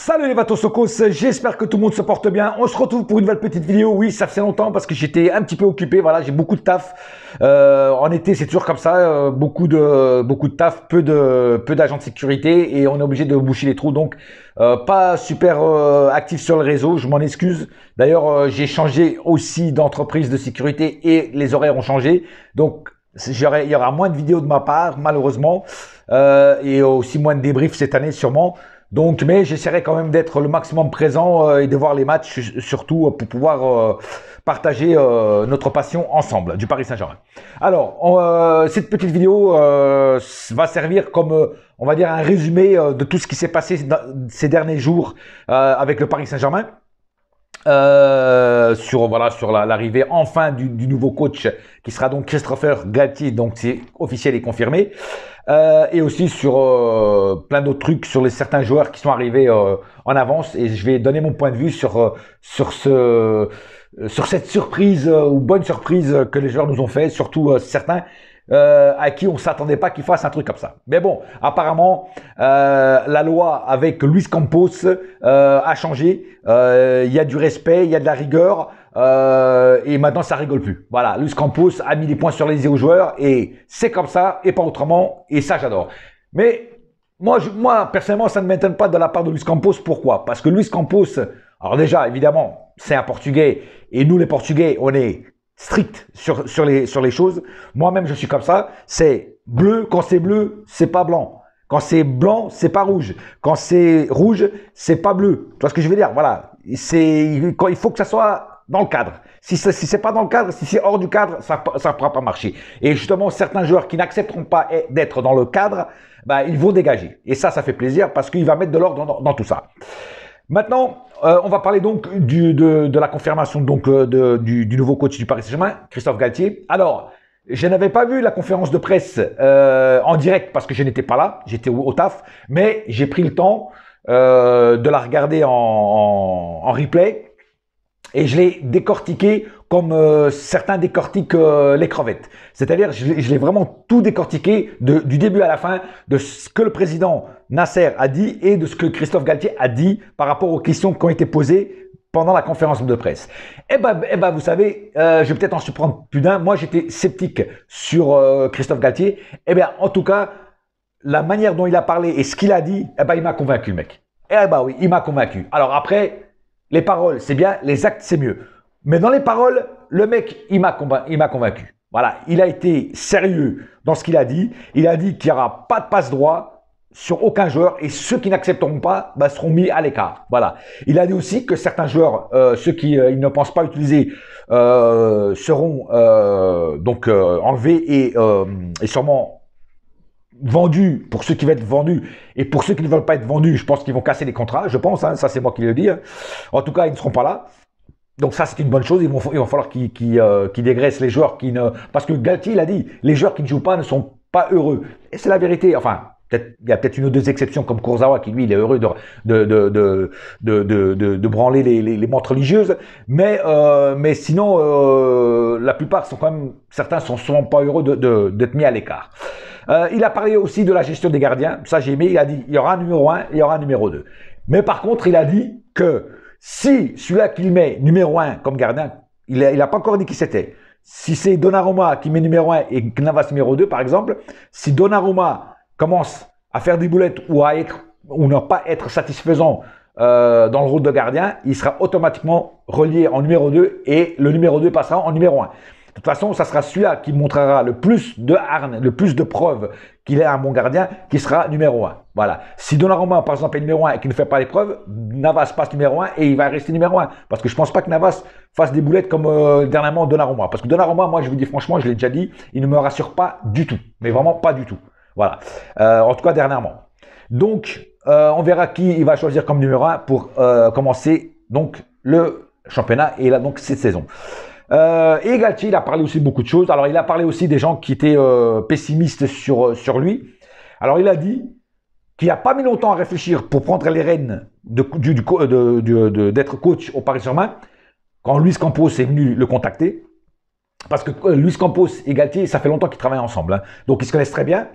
Salut les Vatosokos, j'espère que tout le monde se porte bien. On se retrouve pour une nouvelle petite vidéo. Oui, ça faisait longtemps parce que j'étais un petit peu occupé. Voilà, j'ai beaucoup de taf. En été, c'est toujours comme ça. Beaucoup de taf, peu d'agents de sécurité et on est obligé de boucher les trous. Donc, pas super actif sur le réseau. Je m'en excuse. D'ailleurs, j'ai changé aussi d'entreprise de sécurité et les horaires ont changé. Donc, il y aura moins de vidéos de ma part, malheureusement, et aussi moins de débriefs cette année, sûrement. Donc, mais j'essaierai quand même d'être le maximum présent et de voir les matchs, surtout pour pouvoir partager notre passion ensemble du Paris Saint-Germain. Alors, cette petite vidéo va servir comme, on va dire, un résumé de tout ce qui s'est passé ces derniers jours avec le Paris Saint-Germain. Sur l'arrivée enfin du nouveau coach qui sera donc Christopher Galtier, donc c'est officiel et confirmé, et aussi sur plein d'autres trucs sur certains joueurs qui sont arrivés en avance, et je vais donner mon point de vue sur cette surprise ou bonne surprise que les joueurs nous ont fait, surtout certains à qui on s'attendait pas qu'il fasse un truc comme ça. Mais bon, apparemment, la loi avec Luis Campos a changé. Il y a du respect, il y a de la rigueur, et maintenant ça rigole plus. Voilà, Luis Campos a mis les points sur les i aux joueurs et c'est comme ça et pas autrement. Et ça, j'adore. Mais moi, personnellement, ça ne m'étonne pas de la part de Luis Campos. Pourquoi? Parce que Luis Campos, alors déjà, évidemment, c'est un Portugais et nous, les Portugais, on est strict sur les choses. Moi-même, je suis comme ça. C'est bleu. Quand c'est bleu, c'est pas blanc. Quand c'est blanc, c'est pas rouge. Quand c'est rouge, c'est pas bleu. Tu vois ce que je veux dire? Voilà. Il faut que ça soit dans le cadre. Si c'est pas dans le cadre, si c'est hors du cadre, ça pourra pas marcher. Et justement, certains joueurs qui n'accepteront pas d'être dans le cadre, bah, ils vont dégager. Et ça fait plaisir parce qu'il va mettre de l'ordre dans tout ça. Maintenant, on va parler donc de la confirmation donc du nouveau coach du Paris Saint-Germain, Christophe Galtier. Alors, je n'avais pas vu la conférence de presse en direct parce que je n'étais pas là, j'étais au taf, mais j'ai pris le temps de la regarder en replay et je l'ai décortiqué comme certains décortiquent les crevettes. C'est-à-dire, je l'ai vraiment tout décortiqué du début à la fin de ce que le président Nasser a dit et de ce que Christophe Galtier a dit par rapport aux questions qui ont été posées pendant la conférence de presse. Eh ben, vous savez, je vais peut-être en surprendre plus d'un. Moi, j'étais sceptique sur Christophe Galtier. Eh bien, en tout cas, la manière dont il a parlé et ce qu'il a dit, eh ben, il m'a convaincu, le mec. Eh ben oui, il m'a convaincu. Alors après, les paroles, c'est bien, les actes, c'est mieux. Mais dans les paroles, le mec, il m'a convaincu. Voilà, il a été sérieux dans ce qu'il a dit. Il a dit qu'il n'y aura pas de passe-droit sur aucun joueur et ceux qui n'accepteront pas bah, seront mis à l'écart. Voilà. Il a dit aussi que certains joueurs, ceux qui ils ne pensent pas utiliser, seront donc enlevés et sûrement vendus pour ceux qui vont être vendus et pour ceux qui ne veulent pas être vendus, je pense qu'ils vont casser les contrats, je pense, hein, ça c'est moi qui le dis. Hein. En tout cas, ils ne seront pas là. Donc ça, c'est une bonne chose. Il va falloir qu'ils dégraissent les joueurs qui ne... Parce que Galtier, il a dit, les joueurs qui ne jouent pas ne sont pas heureux. Et c'est la vérité. Enfin, il y a peut-être une ou deux exceptions comme Kurzawa qui, lui, il est heureux de branler les montres religieuses. Mais sinon, la plupart sont quand même... Certains sont souvent pas heureux d'être mis à l'écart. Il a parlé aussi de la gestion des gardiens. Ça, j'ai aimé. Il a dit, il y aura un numéro 1 et il y aura un numéro 2. Mais par contre, il a dit que si celui-là qu'il met numéro 1 comme gardien, il n'a pas encore dit qui c'était. Si c'est Donnarumma qui met numéro 1 et Navas numéro 2, par exemple, si Donnarumma commence à faire des boulettes ou ne pas être satisfaisant dans le rôle de gardien, il sera automatiquement relié en numéro 2 et le numéro 2 passera en numéro 1. De toute façon, ça sera celui-là qui montrera le plus de harne, le plus de preuves qu'il est un bon gardien, qui sera numéro 1. Voilà. Si Donnarumma, par exemple, est numéro 1 et qu'il ne fait pas les preuves, Navas passe numéro 1 et il va rester numéro 1. Parce que je ne pense pas que Navas fasse des boulettes comme dernièrement Donnarumma. Parce que Donnarumma, moi, je vous dis franchement, je l'ai déjà dit, il ne me rassure pas du tout. Mais vraiment pas du tout. Voilà. En tout cas, dernièrement. Donc, on verra qui il va choisir comme numéro 1 pour commencer donc le championnat et là, donc, cette saison. Et Galtier, il a parlé aussi de beaucoup de choses. Alors, il a parlé aussi des gens qui étaient pessimistes sur lui. Alors, il a dit qu'il n'a pas mis longtemps à réfléchir pour prendre les rênes d'être coach au Paris Saint-Germain quand Luis Campos est venu le contacter. Parce que Luis Campos et Galtier, ça fait longtemps qu'ils travaillent ensemble. Hein. Donc, ils se connaissent très bien.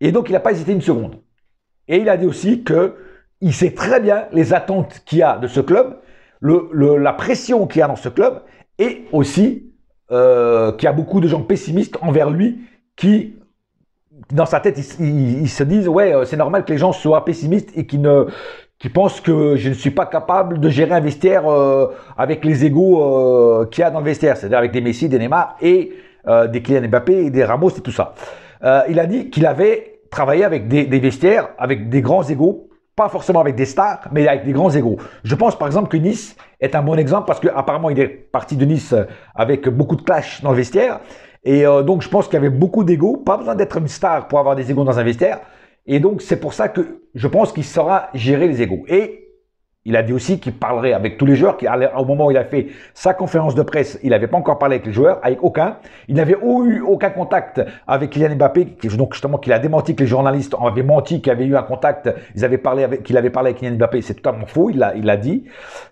Et donc, il n'a pas hésité une seconde. Et il a dit aussi que il sait très bien les attentes qu'il y a de ce club, la pression qu'il y a dans ce club, et aussi qu'il y a beaucoup de gens pessimistes envers lui qui, dans sa tête, ils se disent ouais, c'est normal que les gens soient pessimistes et qui pensent que je ne suis pas capable de gérer un vestiaire avec les égos qu'il y a dans le vestiaire, c'est-à-dire avec des Messi, des Neymar et des Kylian Mbappé et des Ramos et tout ça. Il a dit qu'il avait travaillé avec des vestiaires, avec des grands égos, pas forcément avec des stars, mais avec des grands égos. Je pense par exemple que Nice est un bon exemple parce qu'apparemment il est parti de Nice avec beaucoup de clash dans le vestiaire. Et donc je pense qu'il y avait beaucoup d'égos, pas besoin d'être une star pour avoir des égos dans un vestiaire. Et donc c'est pour ça que je pense qu'il saura gérer les égos. Et il a dit aussi qu'il parlerait avec tous les joueurs. Au moment où il a fait sa conférence de presse, il n'avait pas encore parlé avec les joueurs, avec aucun. Il n'avait eu aucun contact avec Kylian Mbappé, donc justement qu'il a démenti que les journalistes avaient menti, qu'il avait eu un contact, qu'il avait parlé avec Kylian Mbappé. C'est totalement faux, il l'a dit.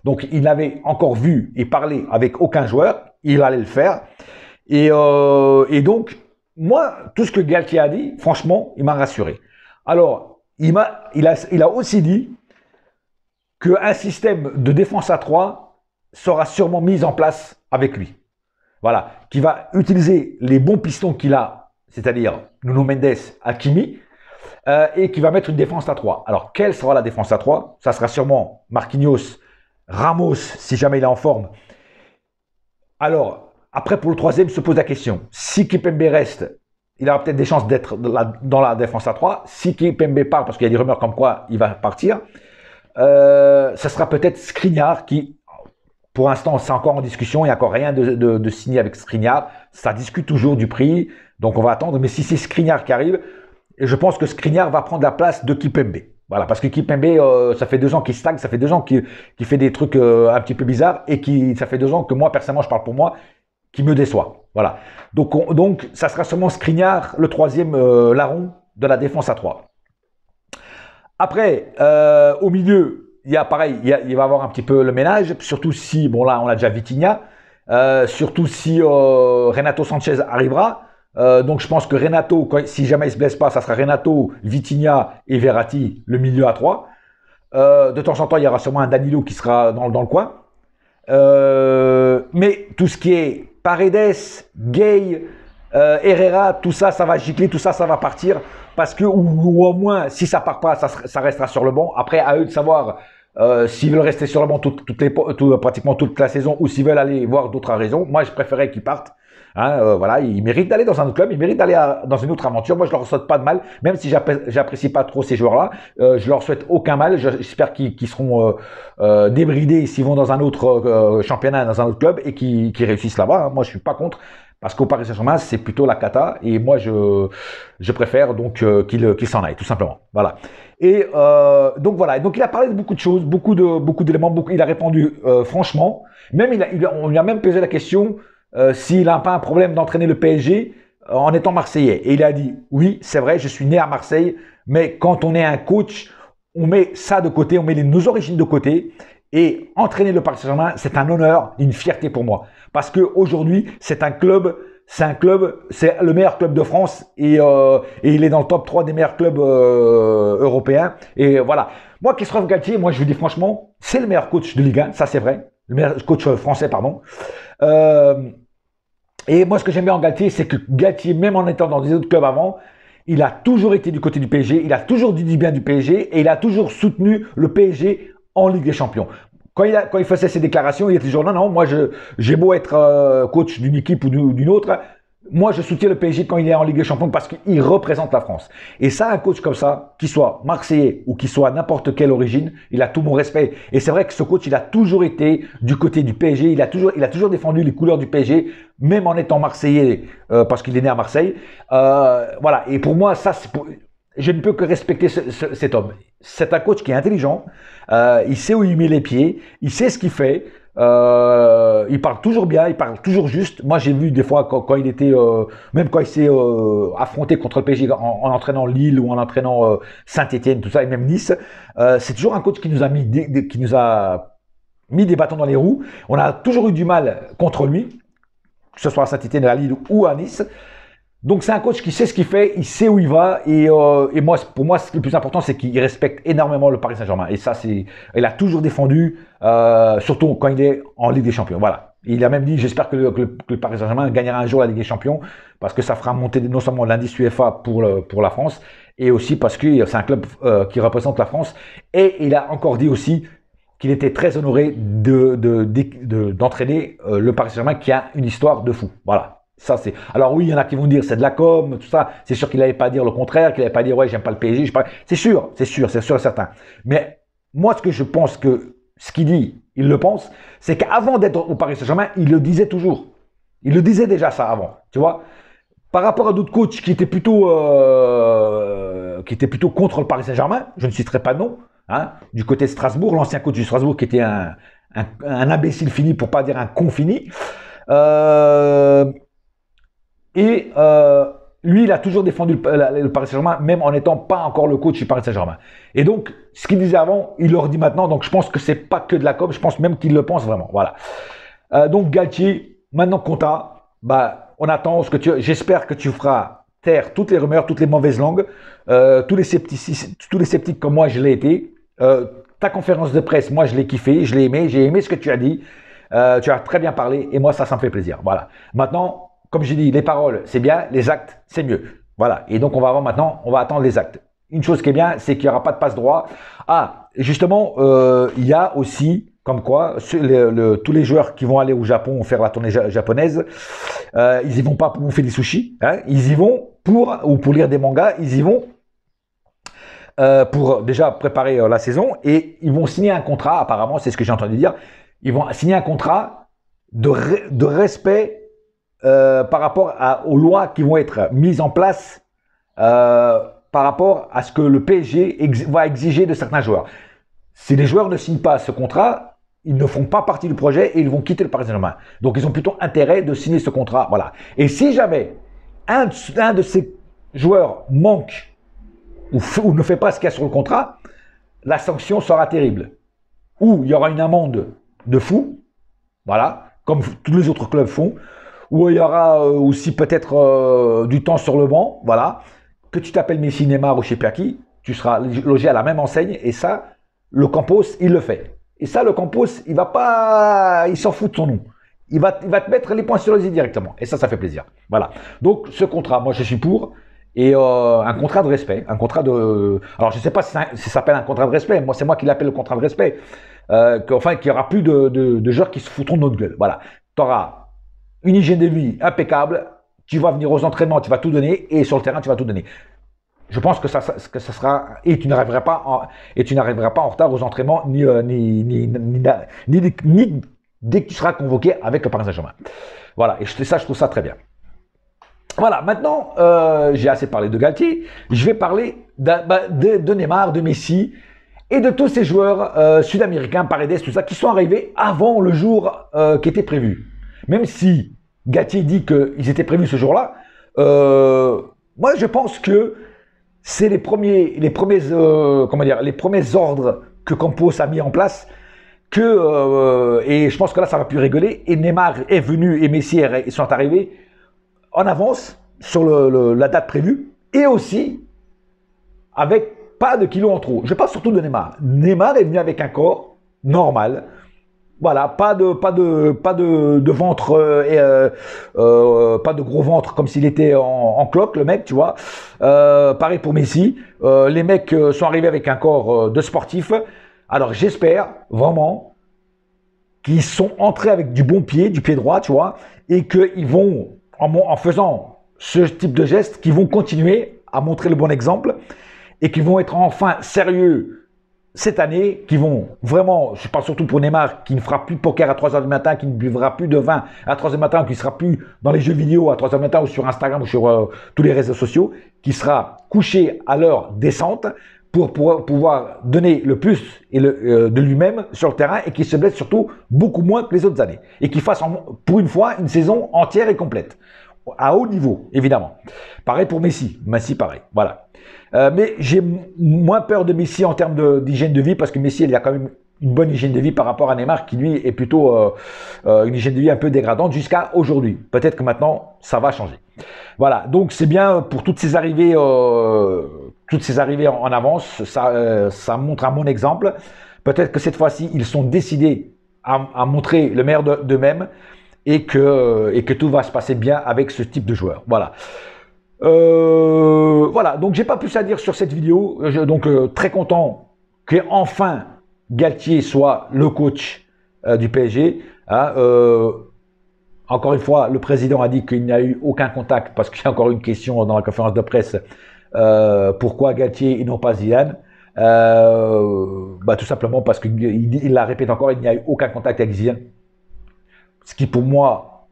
Donc il n'avait encore vu et parlé avec aucun joueur, il allait le faire. Et donc, moi, tout ce que Galtier a dit, franchement, il m'a rassuré. Alors, il a aussi dit qu'un système de défense à 3 sera sûrement mis en place avec lui. Voilà, qui va utiliser les bons pistons qu'il a, c'est-à-dire Nuno Mendes, Hakimi, et qui va mettre une défense à 3. Alors, quelle sera la défense à 3? Ça sera sûrement Marquinhos, Ramos, si jamais il est en forme. Alors, après, pour le troisième, se pose la question. Si Kimpembe reste, il aura peut-être des chances d'être dans la défense à 3. Si Kimpembe part, parce qu'il y a des rumeurs comme quoi il va partir, ça sera peut-être Skriniar qui, pour l'instant, c'est encore en discussion. Il n'y a encore rien de signé avec Skriniar. Ça discute toujours du prix. Donc, on va attendre. Mais si c'est Skriniar qui arrive, je pense que Skriniar va prendre la place de Kimpembe. Voilà, parce que Kimpembe, ça fait 2 ans qu'il stagne. Ça fait 2 ans qu'il fait des trucs un petit peu bizarres. Et ça fait 2 ans que moi, personnellement, je parle pour moi, qui me déçoit. Voilà. Donc ça sera sûrement Skriniar, le troisième larron de la défense à 3. Après, au milieu, il y a pareil, il va y avoir un petit peu le ménage, surtout si, bon là, on a déjà Vitinha, surtout si Renato Sanchez arrivera. Donc je pense que Renato, si jamais il ne se blesse pas, ça sera Renato, Vitinha et Verratti, le milieu à 3. De temps en temps, il y aura sûrement un Danilo qui sera dans le coin. Mais tout ce qui est Paredes, Gay, Herrera, tout ça, ça va gicler, tout ça, ça va partir. Parce que, ou au moins, si ça part pas, ça restera sur le banc. Après, à eux de savoir s'ils veulent rester sur le banc pratiquement toute la saison ou s'ils veulent aller voir d'autres raisons. Moi, je préférais qu'ils partent. Hein, voilà, ils méritent d'aller dans un autre club, ils méritent d'aller dans une autre aventure. Moi, je leur souhaite pas de mal, même si j'apprécie pas trop ces joueurs-là. Je leur souhaite aucun mal. J'espère qu'ils seront débridés s'ils vont dans un autre championnat, dans un autre club et qu'ils réussissent là-bas. Hein. Moi, je suis pas contre. Parce qu'au Paris Saint-Germain, c'est plutôt la cata. Et moi, je préfère donc qu'il s'en aille, tout simplement. Voilà. Et donc voilà. Donc il a parlé de beaucoup de choses, beaucoup d'éléments. Il a répondu franchement. Même on lui a même posé la question s'il n'a pas un problème d'entraîner le PSG en étant Marseillais. Et il a dit oui, c'est vrai, je suis né à Marseille, mais quand on est un coach, on met ça de côté, on met nos origines de côté. Et entraîner le Paris Saint-Germain, c'est un honneur, une fierté pour moi. Parce qu'aujourd'hui, c'est le meilleur club de France et il est dans le top 3 des meilleurs clubs européens. Et voilà. Moi, Christophe Galtier, moi, je vous dis franchement, c'est le meilleur coach de Ligue 1, ça c'est vrai. Le meilleur coach français, pardon. Et moi, ce que j'aime bien en Galtier, c'est que Galtier, même en étant dans des autres clubs avant, il a toujours été du côté du PSG, il a toujours dit du bien du PSG et il a toujours soutenu le PSG en Ligue des Champions. Quand il faisait ses déclarations, il était toujours non, moi j'ai beau être coach d'une équipe ou d'une autre, moi je soutiens le PSG quand il est en Ligue des Champions parce qu'il représente la France. Et ça, un coach comme ça, qu'il soit marseillais ou qu'il soit n'importe quelle origine, il a tout mon respect. Et c'est vrai que ce coach, il a toujours été du côté du PSG, il a toujours défendu les couleurs du PSG, même en étant marseillais parce qu'il est né à Marseille. Voilà. Et pour moi, ça, je ne peux que respecter cet homme. C'est un coach qui est intelligent, il sait où il met les pieds, il sait ce qu'il fait, il parle toujours bien, il parle toujours juste. Moi, j'ai vu des fois quand il était, même quand il s'est affronté contre le PSG en entraînant Lille ou en entraînant Saint-Etienne, tout ça, et même Nice, c'est toujours un coach qui nous a mis des bâtons dans les roues. On a toujours eu du mal contre lui, que ce soit à Saint-Etienne, à Lille ou à Nice. Donc c'est un coach qui sait ce qu'il fait, il sait où il va et moi, pour moi, ce qui est le plus important, c'est qu'il respecte énormément le Paris Saint-Germain. Et ça, il a toujours défendu, surtout quand il est en Ligue des Champions. Voilà. Il a même dit, j'espère que le Paris Saint-Germain gagnera un jour la Ligue des Champions parce que ça fera monter non seulement l'indice UEFA pour la France et aussi parce que c'est un club qui représente la France. Et il a encore dit aussi qu'il était très honoré d'entraîner le Paris Saint-Germain qui a une histoire de fou. Voilà. Ça, c'est. Alors oui, il y en a qui vont dire c'est de la com, tout ça. C'est sûr qu'il n'allait pas dire le contraire, qu'il n'allait pas dire ouais, j'aime pas le PSG. C'est sûr et certain. Mais moi, ce que je pense que ce qu'il dit, il le pense, c'est qu'avant d'être au Paris Saint-Germain, il le disait toujours. Il le disait déjà ça avant, tu vois. Par rapport à d'autres coachs qui étaient plutôt contre le Paris Saint-Germain, je ne citerai pas de nom, hein, du côté de Strasbourg, l'ancien coach du Strasbourg qui était un imbécile fini, pour pas dire un con fini. Lui, il a toujours défendu le Paris Saint-Germain, même en n'étant pas encore le coach du Paris Saint-Germain. Et donc, ce qu'il disait avant, il le redit maintenant. Donc, je pense que c'est pas que de la com. Je pense même qu'il le pense vraiment. Voilà. Donc, Galtier, maintenant Conta, bah, on attend ce que j'espère que tu feras taire toutes les rumeurs, toutes les mauvaises langues, tous les sceptiques comme moi, je l'ai été. Ta conférence de presse, moi, je l'ai kiffé, je l'ai aimé, j'ai aimé ce que tu as dit. Tu as très bien parlé et moi, ça me fait plaisir. Voilà. Maintenant, comme j'ai dit, les paroles, c'est bien, les actes, c'est mieux. Voilà. Et donc, on va attendre les actes. Une chose qui est bien, c'est qu'il n'y aura pas de passe-droit. Ah, justement, il y a aussi, comme quoi, tous les joueurs qui vont aller au Japon faire la tournée japonaise, ils y vont pas pour bouffer des sushis, hein, ils y vont pour lire des mangas, ils y vont pour déjà préparer la saison et ils vont signer un contrat, apparemment, c'est ce que j'ai entendu dire, ils vont signer un contrat de respect par rapport aux lois qui vont être mises en place par rapport à ce que le PSG va exiger de certains joueurs. Si les joueurs ne signent pas ce contrat, ils ne font pas partie du projet et ils vont quitter le Paris Saint-Germain. Donc, ils ont plutôt intérêt de signer ce contrat. Voilà. Et si jamais un de ces joueurs manque ou ne fait pas ce qu'il y a sur le contrat, la sanction sera terrible. Ou il y aura une amende de fou, voilà, comme tous les autres clubs font, ou il y aura aussi peut-être du temps sur le banc, voilà, que tu t'appelles Messi, Neymar ou je sais pas qui, tu seras logé à la même enseigne et ça, le Campos, il le fait. Et ça, le Campos, il s'en fout de ton nom. Il va te mettre les points sur les i directement. Et ça fait plaisir. Voilà. Donc, ce contrat, moi, je suis pour. Et un contrat de respect. Un contrat de. Alors, je ne sais pas si ça s'appelle un contrat de respect. Moi, c'est moi qui l'appelle le contrat de respect. Qu'il n'y aura plus de joueurs qui se foutront de notre gueule. Voilà. Tu auras une hygiène de vie impeccable. Tu vas venir aux entraînements, tu vas tout donner. Et sur le terrain, tu vas tout donner. Je pense que ça sera et tu n'arriveras pas en retard aux entraînements ni dès que tu seras convoqué avec le Paris Saint-Germain. Voilà, et je trouve ça très bien. Voilà, maintenant j'ai assez parlé de Galtier, je vais parler de Neymar, de Messi et de tous ces joueurs sud-américains, Paredes, tout ça, qui sont arrivés avant le jour qui était prévu. Même si Galtier dit qu'ils étaient prévus ce jour-là, moi je pense que c'est les premiers ordres que Campos a mis en place et je pense que là ça va plus rigoler et Neymar est venu et Messi sont arrivés en avance sur la date prévue et aussi avec pas de kilos en trop. Je parle surtout de Neymar. Neymar est venu avec un corps normal. Voilà, pas de ventre, pas de gros ventre comme s'il était en cloque, le mec, tu vois. Pareil pour Messi. Les mecs sont arrivés avec un corps de sportif. Alors j'espère vraiment qu'ils sont entrés avec du bon pied, du pied droit, tu vois, et qu'ils vont, en faisant ce type de geste, qu'ils vont continuer à montrer le bon exemple et qu'ils vont être enfin sérieux cette année, qui vont vraiment, je parle surtout pour Neymar, qui ne fera plus de poker à 3h du matin, qui ne buvra plus de vin à 3h du matin, qui ne sera plus dans les jeux vidéo à 3h du matin ou sur Instagram ou sur tous les réseaux sociaux, qui sera couché à l'heure décente pour pouvoir donner le plus de lui-même sur le terrain et qui se blesse surtout beaucoup moins que les autres années. Et qui fasse pour une fois une saison entière et complète. À haut niveau, évidemment. Pareil pour Messi. Messi, pareil. Voilà. Mais j'ai moins peur de Messi en termes d'hygiène de vie parce que Messi, il a quand même une bonne hygiène de vie par rapport à Neymar qui lui est plutôt une hygiène de vie un peu dégradante jusqu'à aujourd'hui. Peut-être que maintenant ça va changer. Voilà, donc c'est bien pour toutes ces arrivées en avance. Ça montre un bon exemple. Peut-être que cette fois-ci ils sont décidés à montrer le meilleur d'eux-mêmes et que tout va se passer bien avec ce type de joueur. Voilà. Voilà, donc j'ai pas plus à dire sur cette vidéo. Donc très content qu'enfin Galtier soit le coach du PSG. Hein, encore une fois, le président a dit qu'il n'y a eu aucun contact parce qu'il y a encore une question dans la conférence de presse. Pourquoi Galtier et non pas Zidane? Tout simplement parce qu'il la répète encore, il n'y a eu aucun contact avec Zidane. Ce qui pour moi,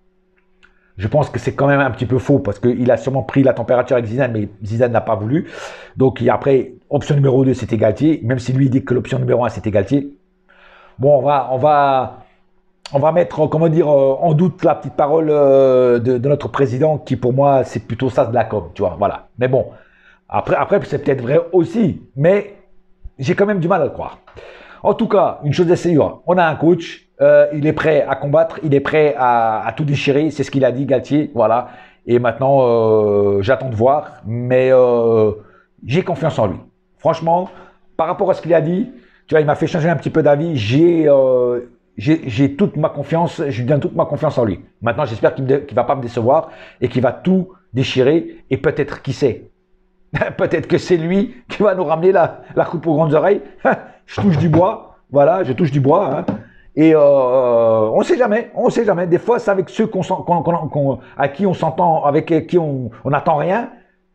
je pense que c'est quand même un petit peu faux parce qu'il a sûrement pris la température avec Zidane, mais Zidane n'a pas voulu. Donc après, option numéro 2, c'était Galtier, même si lui dit que l'option numéro 1, c'était Galtier. Bon, on va mettre, comment dire, en doute la petite parole de notre président qui pour moi, c'est plutôt ça de la com, tu vois, voilà. Mais bon, après c'est peut-être vrai aussi, mais j'ai quand même du mal à le croire. En tout cas, une chose est sûre, on a un coach, il est prêt à combattre, il est prêt à tout déchirer, c'est ce qu'il a dit, Galtier, voilà. Et maintenant, j'attends de voir, mais j'ai confiance en lui. Franchement, par rapport à ce qu'il a dit, tu vois, il m'a fait changer un petit peu d'avis, j'ai toute ma confiance, je lui donne toute ma confiance en lui. Maintenant, j'espère qu'il ne va pas me décevoir et qu'il va tout déchirer, et peut-être, qui sait, peut-être que c'est lui qui va nous ramener la coupe aux grandes oreilles. Je touche du bois, voilà, je touche du bois. Hein. Et on sait jamais, on sait jamais. Des fois, c'est avec ceux à qui on s'entend, avec qui on n'attend rien,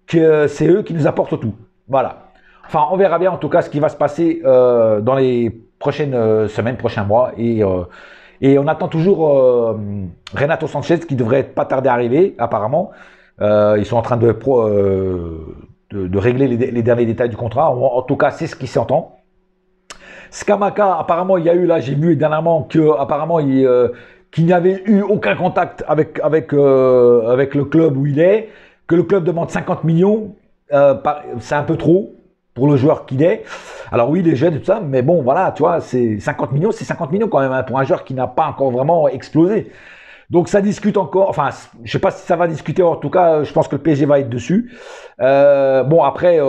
que c'est eux qui nous apportent tout. Voilà. Enfin, on verra bien en tout cas ce qui va se passer dans les prochaines semaines, prochains mois. Et on attend toujours Renato Sanchez qui devrait pas tarder à arriver, apparemment. Ils sont en train de régler les derniers détails du contrat. En tout cas, c'est ce qui s'entend. Scamacca, apparemment, il y a eu là, j'ai vu dernièrement qu'il n'y avait eu aucun contact avec le club où il est, que le club demande 50 millions, c'est un peu trop pour le joueur qu'il est. Alors oui, il est jeune et tout ça, mais bon, voilà, tu vois, c'est 50 millions quand même, hein, pour un joueur qui n'a pas encore vraiment explosé. Donc ça discute encore, enfin, je sais pas si ça va discuter, en tout cas, je pense que le PSG va être dessus. Bon, après,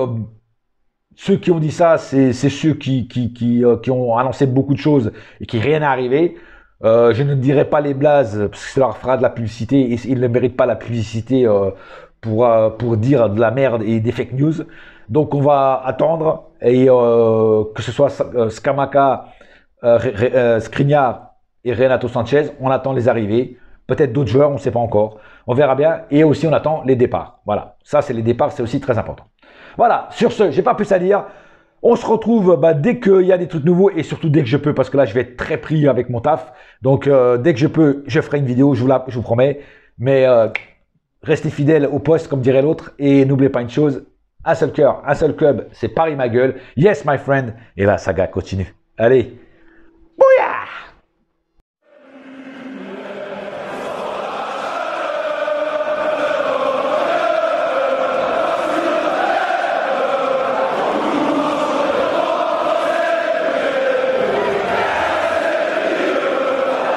ceux qui ont dit ça, c'est ceux qui ont annoncé beaucoup de choses et qui rien n'est arrivé. Je ne dirai pas les blazes parce que ça leur fera de la publicité et ils ne méritent pas la publicité pour dire de la merde et des fake news. Donc on va attendre et que ce soit Scamacca, Skriniar et Renato Sanchez, on attend les arrivées. Peut-être d'autres joueurs, on ne sait pas encore. On verra bien. Et aussi, on attend les départs. Voilà. Ça, c'est les départs, c'est aussi très important. Voilà. Sur ce, j'ai pas plus à dire. On se retrouve dès qu'il y a des trucs nouveaux et surtout dès que je peux, parce que là, je vais être très pris avec mon taf. Donc, dès que je peux, je ferai une vidéo, je vous promets. Mais restez fidèles au poste, comme dirait l'autre. Et n'oubliez pas une chose, un seul cœur, un seul club, c'est Paris ma gueule. Yes, my friend. Et la saga continue. Allez.